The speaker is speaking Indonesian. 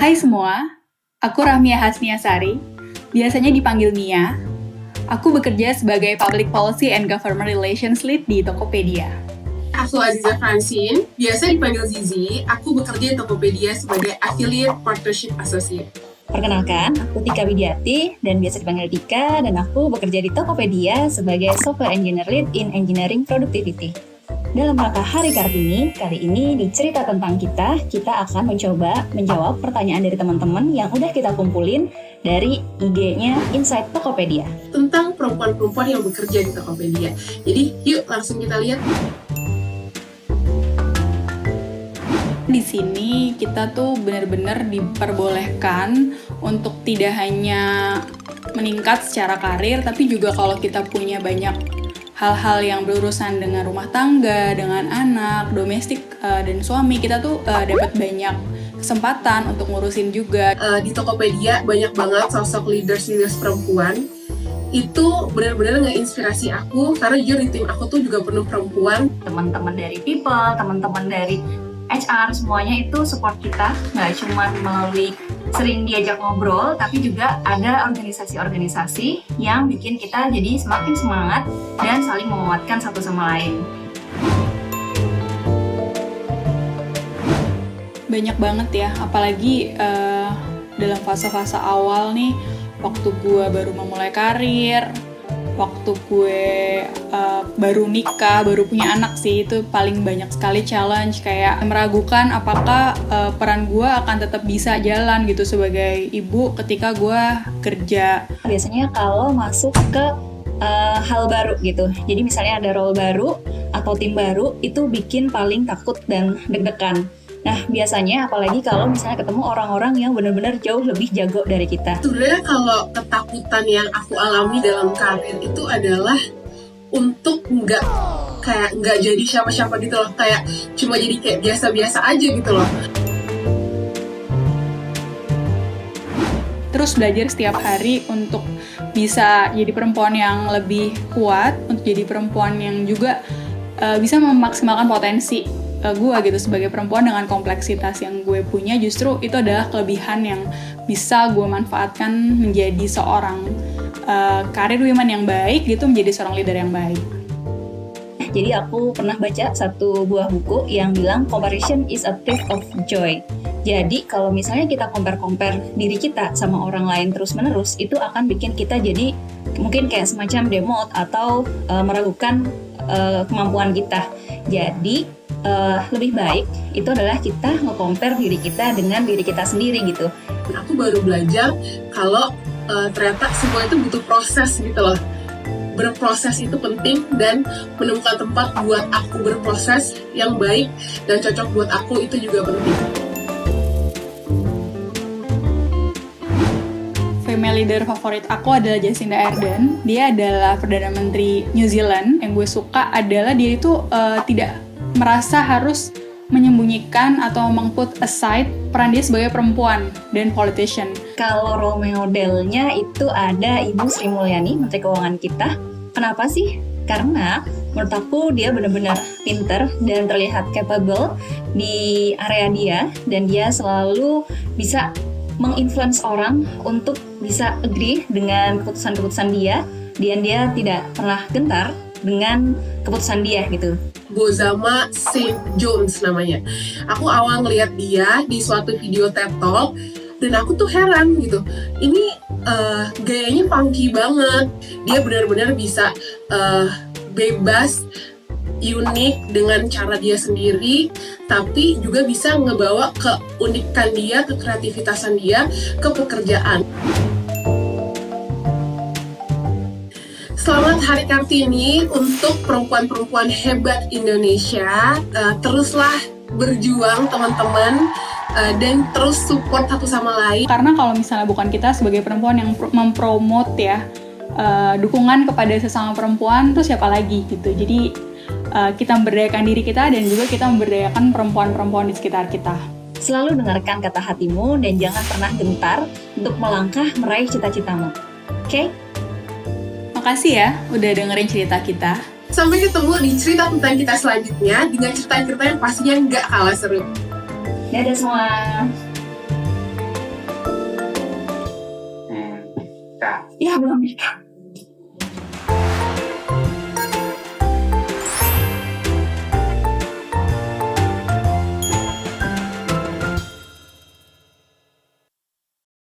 Hai semua, aku Rahmia Hasniasari, biasanya dipanggil Mia. Aku bekerja sebagai Public Policy and Government Relations Lead di Tokopedia. Aku Aziza Francine, biasa dipanggil Zizi. Aku bekerja di Tokopedia sebagai Affiliate Partnership Associate. Perkenalkan, aku Tika Widiati dan biasa dipanggil Tika, dan aku bekerja di Tokopedia sebagai Software Engineer Lead in Engineering Productivity. Dalam rangka Hari Kartini, kali ini di Cerita Tentang kita akan mencoba menjawab pertanyaan dari teman-teman yang udah kita kumpulin dari IG-nya Inside Tokopedia. Tentang perempuan-perempuan yang bekerja di Tokopedia. Jadi, yuk langsung kita lihat. Di sini kita tuh benar-benar diperbolehkan untuk tidak hanya meningkat secara karir, tapi juga kalau kita punya banyak hal-hal yang berurusan dengan rumah tangga, dengan anak, domestik, dan suami, kita tuh dapat banyak kesempatan untuk ngurusin juga. Di Tokopedia banyak banget sosok leaders perempuan. Itu benar-benar nge-inspirasi aku, karena jujur di tim aku tuh juga penuh perempuan. Teman-teman dari People, teman-teman dari HR, semuanya itu support kita, nggak cuma melalui sering diajak ngobrol, tapi juga ada organisasi-organisasi yang bikin kita jadi semakin semangat dan saling menguatkan satu sama lain. Banyak banget ya, apalagi dalam fase-fase awal nih, waktu gue baru memulai karir, waktu gue baru nikah, baru punya anak sih, itu paling banyak sekali challenge, kayak meragukan apakah peran gue akan tetap bisa jalan gitu sebagai ibu ketika gue kerja. Biasanya kalau masuk ke hal baru gitu, jadi misalnya ada role baru atau tim baru, itu bikin paling takut dan deg-degan. Nah, biasanya apalagi kalau misalnya ketemu orang-orang yang benar-benar jauh lebih jago dari kita. Sebenarnya kalau ketakutan yang aku alami dalam karir itu adalah untuk nggak jadi siapa-siapa gitu loh, kayak cuma jadi kayak biasa-biasa aja gitu loh. Terus belajar setiap hari untuk bisa jadi perempuan yang lebih kuat, untuk jadi perempuan yang juga bisa memaksimalkan potensi gue gitu sebagai perempuan dengan kompleksitas yang gue punya. Justru itu adalah kelebihan yang bisa gue manfaatkan menjadi seorang karir women yang baik gitu, menjadi seorang leader yang baik. Jadi aku pernah baca satu buah buku yang bilang comparison is a thief of joy. Jadi kalau misalnya kita compare diri kita sama orang lain terus-menerus, itu akan bikin kita jadi mungkin kayak semacam demote atau meragukan kemampuan kita. Jadi lebih baik itu adalah kita nge-compare diri kita dengan diri kita sendiri gitu. Aku baru belajar kalau ternyata semua itu butuh proses gitu loh. Berproses itu penting, dan menemukan tempat buat aku berproses yang baik dan cocok buat aku itu juga penting. Female leader favorit aku adalah Jacinda Ardern. Dia adalah Perdana Menteri New Zealand. Yang gue suka adalah dia itu tidak merasa harus menyembunyikan atau meng-put aside peran dia sebagai perempuan dan politician. Kalau role modelnya itu ada Ibu Sri Mulyani, Menteri Keuangan kita. Kenapa sih? Karena menurut aku dia benar-benar pinter dan terlihat capable di area dia, dan dia selalu bisa menginfluence orang untuk bisa agree dengan keputusan-keputusan dia, dan dia tidak pernah gentar dengan keputusan dia gitu. Bozoma St. Jones namanya. Aku awal ngeliat dia di suatu video TED Talk, dan aku tuh heran gitu. Ini gayanya funky banget. Dia benar-benar bisa bebas, unik dengan cara dia sendiri, tapi juga bisa ngebawa keunikan dia, kekreativitasan dia ke pekerjaan. Selamat Hari Kartini untuk perempuan-perempuan hebat Indonesia. Teruslah berjuang teman-teman, dan terus support satu sama lain. Karena kalau misalnya bukan kita sebagai perempuan yang mempromot ya dukungan kepada sesama perempuan, terus siapa lagi gitu. Jadi kita memberdayakan diri kita, dan juga kita memberdayakan perempuan-perempuan di sekitar kita. Selalu dengarkan kata hatimu dan jangan pernah gentar untuk melangkah meraih cita-citamu. Oke? Makasih ya udah dengerin cerita kita. Sampai ketemu di cerita tentang kita selanjutnya dengan cerita-cerita yang pastinya nggak kalah seru. Dadah semua! nikah. Ya belum nikah.